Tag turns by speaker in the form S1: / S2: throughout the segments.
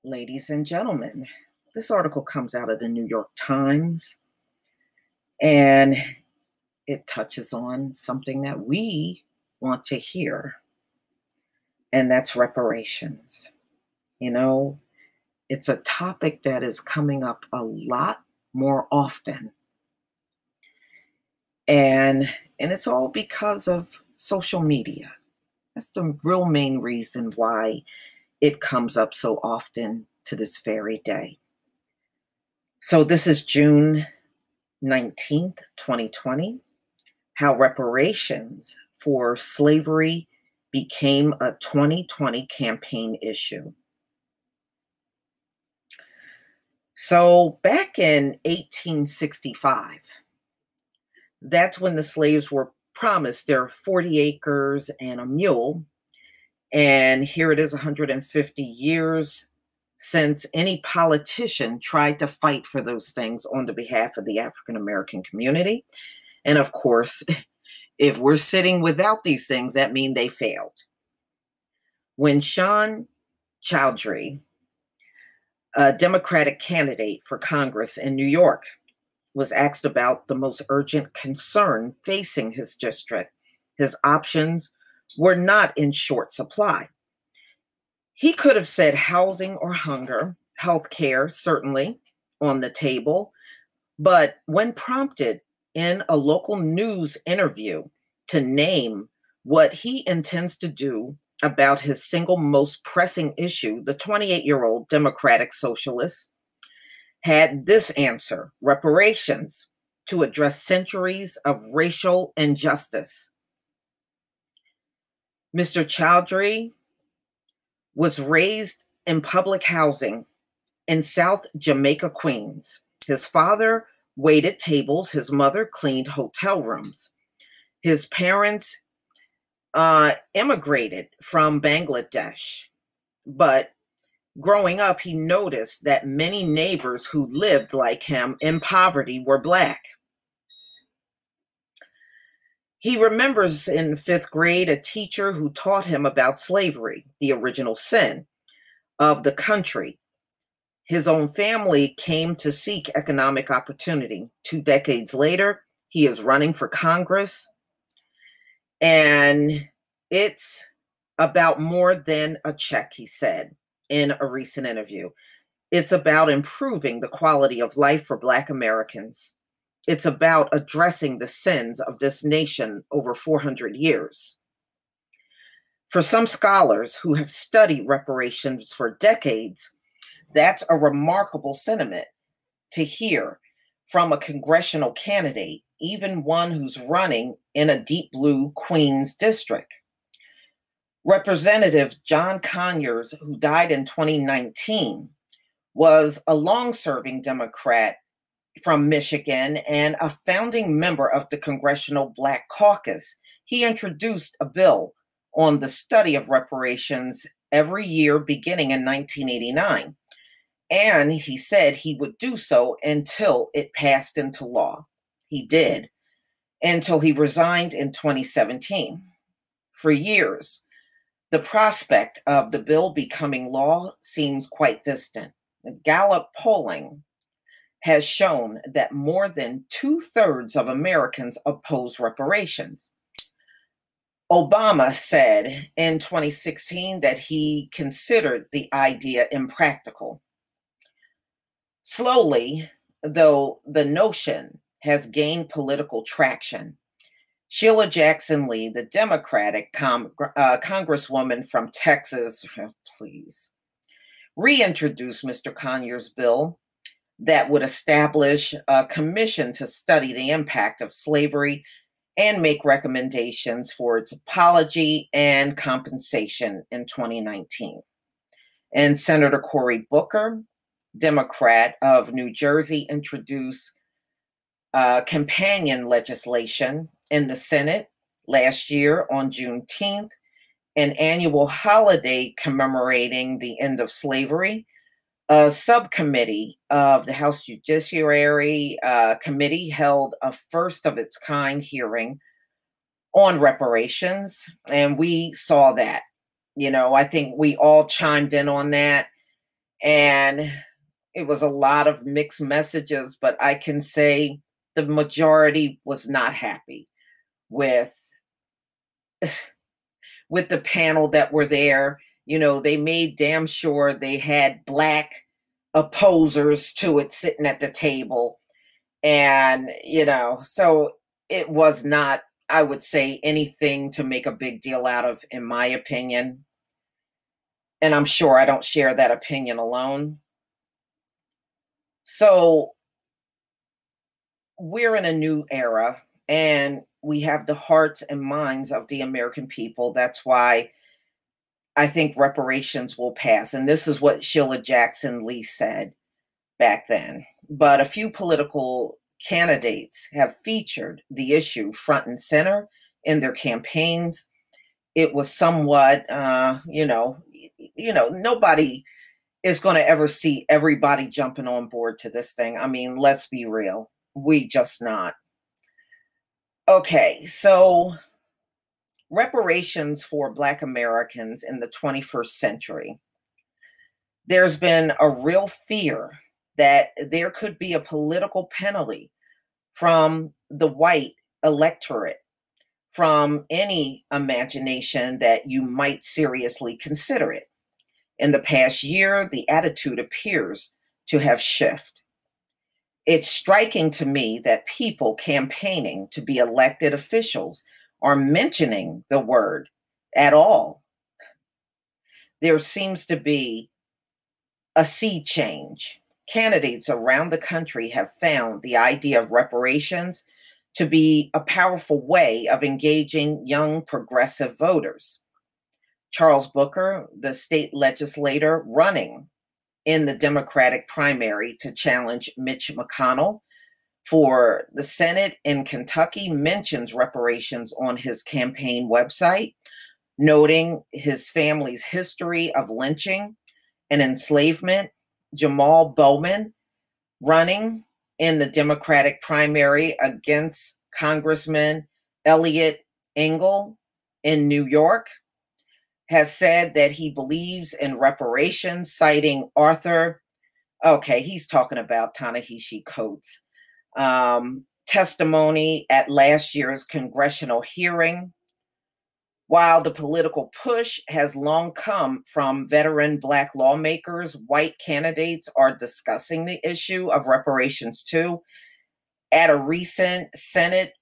S1: Ladies and gentlemen, this article comes out of the New York Times and it touches on something that we want to hear, and that's reparations. You know, it's a topic that is coming up a lot more often. And it's all because of social media. That's the real main reason why it comes up so often to this very day. So this is June 19th, 2020, how reparations for slavery became a 2020 campaign issue. So back in 1865, that's when the slaves were promised their 40 acres and a mule. And here it is 150 years since any politician tried to fight for those things on the behalf of the African American community. And of course, if we're sitting without these things, that means they failed. When Sean Chowdhury, a Democratic candidate for Congress in New York, was asked about the most urgent concern facing his district, his options were not in short supply. He could have said housing or hunger, health care, certainly on the table. But when prompted in a local news interview to name what he intends to do about his single most pressing issue, the 28-year-old Democratic Socialist had this answer: reparations to address centuries of racial injustice. Mr. Chowdhury was raised in public housing in South Jamaica, Queens. His father waited tables. His mother cleaned hotel rooms. His parents immigrated from Bangladesh. But growing up, he noticed that many neighbors who lived like him in poverty were Black. He remembers in fifth grade a teacher who taught him about slavery, the original sin of the country. His own family came to seek economic opportunity. 2 decades later, he is running for Congress. And it's about more than a check, he said in a recent interview. It's about improving the quality of life for Black Americans. It's about addressing the sins of this nation over 400 years. For some scholars who have studied reparations for decades, that's a remarkable sentiment to hear from a congressional candidate, even one who's running in a deep blue Queens district. Representative John Conyers, who died in 2019, was a long-serving Democrat from Michigan and a founding member of the Congressional Black Caucus. He introduced a bill on the study of reparations every year beginning in 1989. And he said he would do so until it passed into law. He did, until he resigned in 2017. For years, the prospect of the bill becoming law seems quite distant. Gallup polling has shown that more than 2/3 of Americans oppose reparations. Obama said in 2016 that he considered the idea impractical. Slowly, though, the notion has gained political traction. Sheila Jackson Lee, the Democratic congresswoman from Texas, please, reintroduced Mr. Conyers' bill that would establish a commission to study the impact of slavery and make recommendations for its apology and compensation in 2019. And Senator Cory Booker, Democrat of New Jersey, introduced companion legislation in the Senate last year on Juneteenth, an annual holiday commemorating the end of slavery. A subcommittee of the House Judiciary Committee held a first of its kind hearing on reparations, and we saw that. I think we all chimed in on that. And it was a lot of mixed messages, but I can say the majority was not happy with the panel that were there. You know, they made damn sure they had black opposers to it sitting at the table. And, so it was not, I would say, anything to make a big deal out of, in my opinion. And I'm sure I don't share that opinion alone. So we're in a new era and we have the hearts and minds of the American people. That's why I think reparations will pass. And this is what Sheila Jackson Lee said back then. But a few political candidates have featured the issue front and center in their campaigns. It was somewhat, nobody is going to ever see everybody jumping on board to this thing. I mean, let's be real. We just not. Okay, so reparations for Black Americans in the 21st century. There's been a real fear that there could be a political penalty from the white electorate, from any imagination that you might seriously consider it. In the past year, the attitude appears to have shifted. It's striking to me that people campaigning to be elected officials are mentioning the word at all. There seems to be a sea change. Candidates around the country have found the idea of reparations to be a powerful way of engaging young progressive voters. Charles Booker, the state legislator running in the Democratic primary to challenge Mitch McConnell for the Senate in Kentucky, mentions reparations on his campaign website, noting his family's history of lynching and enslavement. Jamal Bowman, running in the Democratic primary against Congressman Elliot Engel in New York, has said that he believes in reparations, citing he's talking about Ta-Nehisi Coates' testimony at last year's congressional hearing. While the political push has long come from veteran Black lawmakers, white candidates are discussing the issue of reparations too. At a recent Senate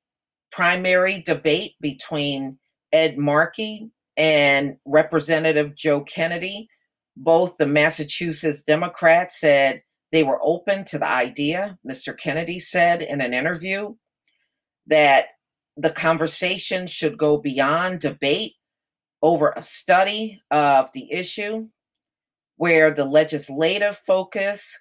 S1: primary debate between Ed Markey and Representative Joe Kennedy, both the Massachusetts Democrats said they were open to the idea. Mr. Kennedy said in an interview that the conversation should go beyond debate over a study of the issue, where the legislative focus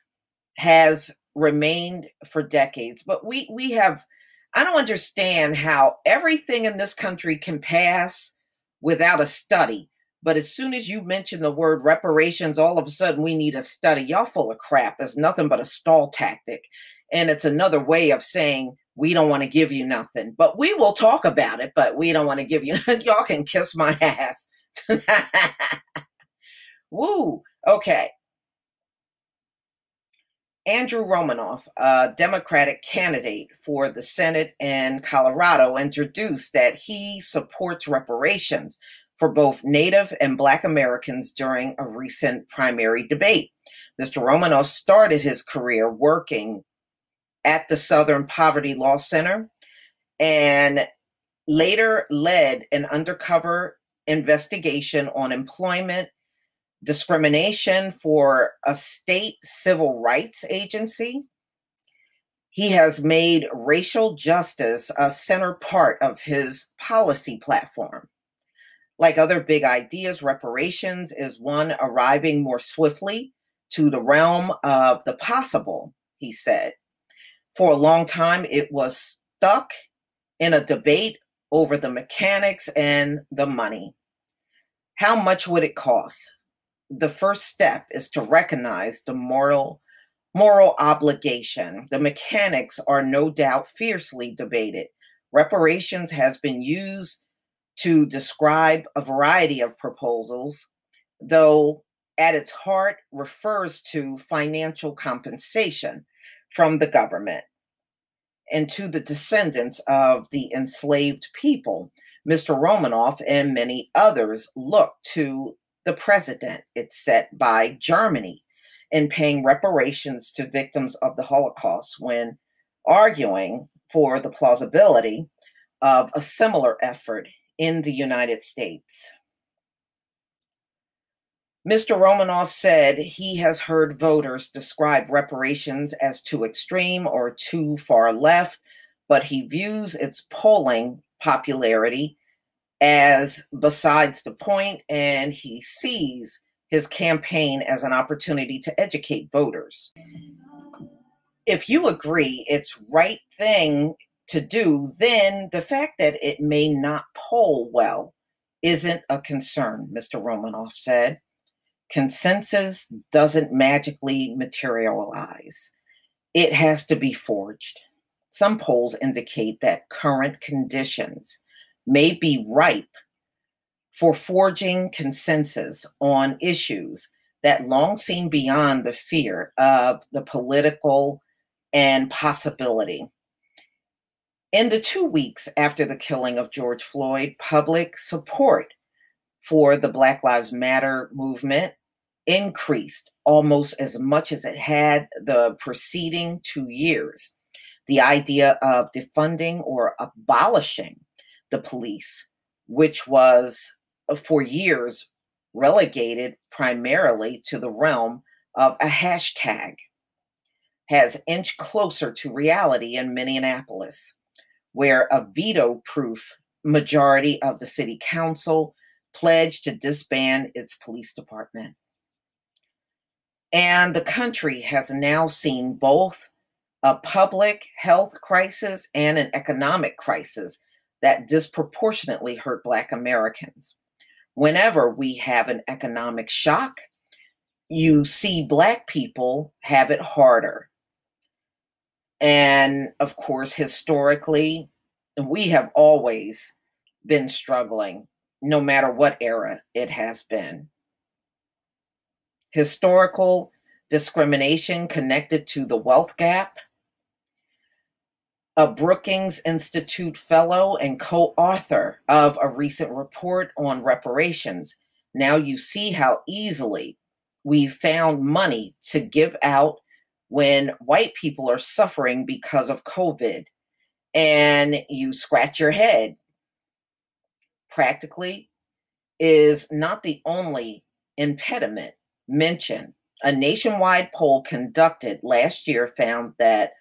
S1: has remained for decades. But I don't understand how everything in this country can pass without a study. But as soon as you mention the word reparations, all of a sudden we need a study. Y'all full of crap. It's nothing but a stall tactic. And it's another way of saying, we don't want to give you nothing, but we will talk about it, but we don't want to give you, y'all can kiss my ass. Woo. Okay. Andrew Romanoff, a Democratic candidate for the Senate in Colorado, introduced that he supports reparations for both Native and Black Americans during a recent primary debate. Mr. Romanoff started his career working at the Southern Poverty Law Center and later led an undercover investigation on employment discrimination for a state civil rights agency. He has made racial justice a center part of his policy platform. Like other big ideas, reparations is one arriving more swiftly to the realm of the possible, he said. For a long time, it was stuck in a debate over the mechanics and the money. How much would it cost? The first step is to recognize the moral obligation. The mechanics are no doubt fiercely debated. Reparations has been used to describe a variety of proposals, though at its heart refers to financial compensation from the government and to the descendants of the enslaved people. Mr. Romanoff and many others look to the precedent it's set by Germany in paying reparations to victims of the Holocaust when arguing for the plausibility of a similar effort in the United States. Mr. Romanoff said he has heard voters describe reparations as too extreme or too far left, but he views its polling popularity as besides the point, and he sees his campaign as an opportunity to educate voters. If you agree it's right thing to do, then the fact that it may not poll well isn't a concern, Mr. Romanoff said. Consensus doesn't magically materialize. It has to be forged. Some polls indicate that current conditions may be ripe for forging consensus on issues that long seem beyond the fear of the political and possibility. In the 2 weeks after the killing of George Floyd, public support for the Black Lives Matter movement increased almost as much as it had the preceding 2 years. The idea of defunding or abolishing the police, which was for years relegated primarily to the realm of a hashtag, has inched closer to reality in Minneapolis, where a veto-proof majority of the city council pledged to disband its police department. And the country has now seen both a public health crisis and an economic crisis that disproportionately hurt Black Americans. Whenever we have an economic shock, you see Black people have it harder. And of course, historically, we have always been struggling, no matter what era it has been. Historical discrimination connected to the wealth gap. A Brookings Institute fellow and co-author of a recent report on reparations. Now you see how easily we found money to give out when white people are suffering because of COVID. And you scratch your head. Practically is not the only impediment mentioned. A nationwide poll conducted last year found that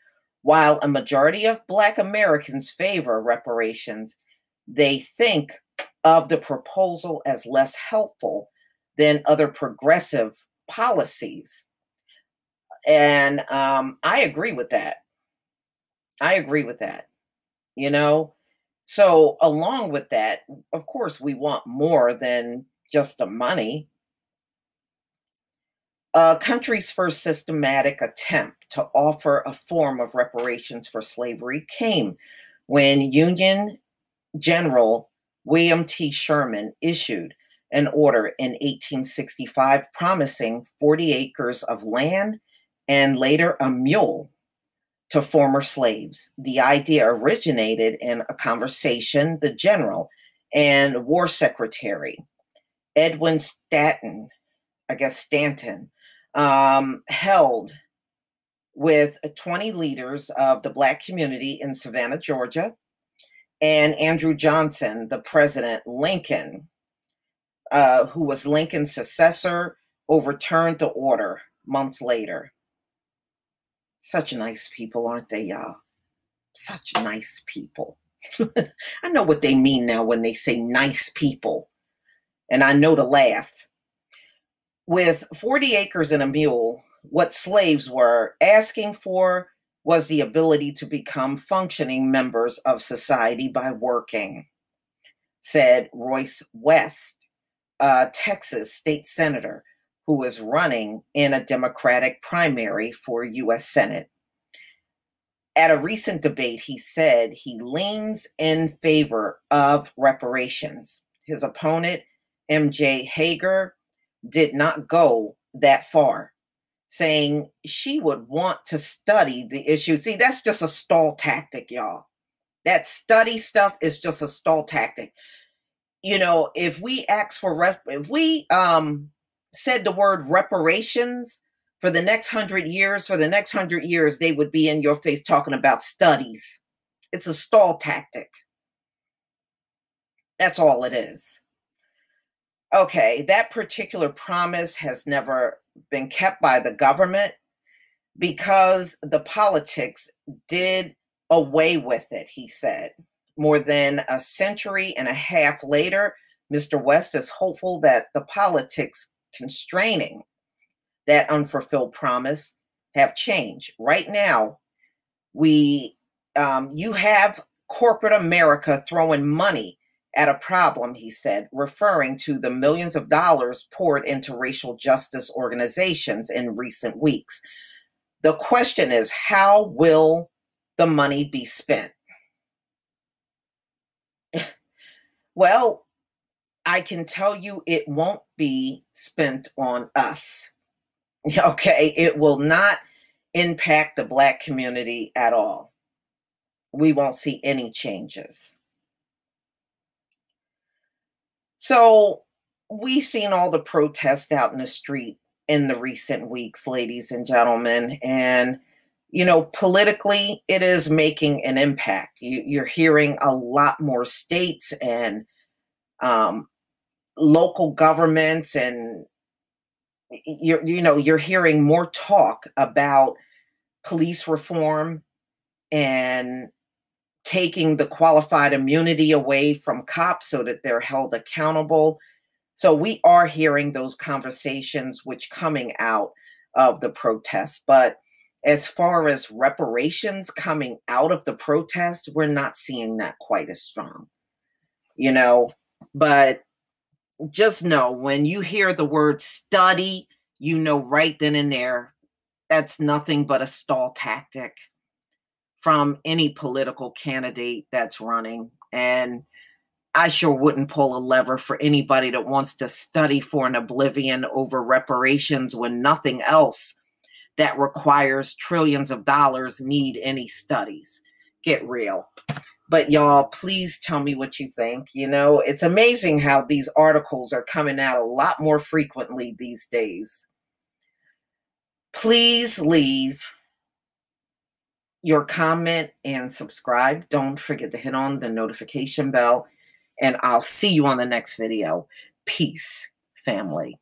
S1: while a majority of Black Americans favor reparations, they think of the proposal as less helpful than other progressive policies. And I agree with that. I agree with that. You know, so along with that, of course, we want more than just the money. A country's first systematic attempt to offer a form of reparations for slavery came when Union General William T. Sherman issued an order in 1865 promising 40 acres of land and later a mule to former slaves. The idea originated in a conversation the general and war secretary Edwin Stanton held with 20 leaders of the Black community in Savannah, Georgia, and Andrew Johnson, the President Lincoln, who was Lincoln's successor, overturned the order months later. Such nice people, aren't they, y'all? Such nice people. I know what they mean now when they say nice people, and I know to laugh. With 40 acres and a mule, what slaves were asking for was the ability to become functioning members of society by working, said Royce West, a Texas state senator who was running in a Democratic primary for U.S. Senate. At a recent debate, he said he leans in favor of reparations. His opponent, M.J. Hager, did not go that far, saying she would want to study the issue. See, that's just a stall tactic, y'all. That study stuff is just a stall tactic. You know, if we ask for if we said the word reparations for the next 100 years, for the next 100 years, they would be in your face talking about studies. It's a stall tactic. That's all it is. Okay, that particular promise has never been kept by the government because the politics did away with it, he said. More than a century and a half later, Mr. West is hopeful that the politics constraining that unfulfilled promise have changed. Right now, you have corporate America throwing money at a problem, he said, referring to the millions of dollars poured into racial justice organizations in recent weeks. The question is, how will the money be spent? Well, I can tell you it won't be spent on us. Okay, it will not impact the Black community at all. We won't see any changes. So we've seen all the protests out in the street in the recent weeks, ladies and gentlemen, and you know, politically, it is making an impact. You're hearing a lot more states and um, local governments, and you're hearing more talk about police reform and taking the qualified immunity away from cops so that they're held accountable. So we are hearing those conversations which coming out of the protests. But as far as reparations coming out of the protest, we're not seeing that quite as strong, you know. But just know when you hear the word study, you know right then and there, that's nothing but a stall tactic from any political candidate that's running. And I sure wouldn't pull a lever for anybody that wants to study for an oblivion over reparations when nothing else that requires trillions of dollars need any studies. Get real. But y'all, please tell me what you think. You know, it's amazing how these articles are coming out a lot more frequently these days. Please leave your comment and subscribe. Don't forget to hit on the notification bell. And I'll see you on the next video. Peace, family.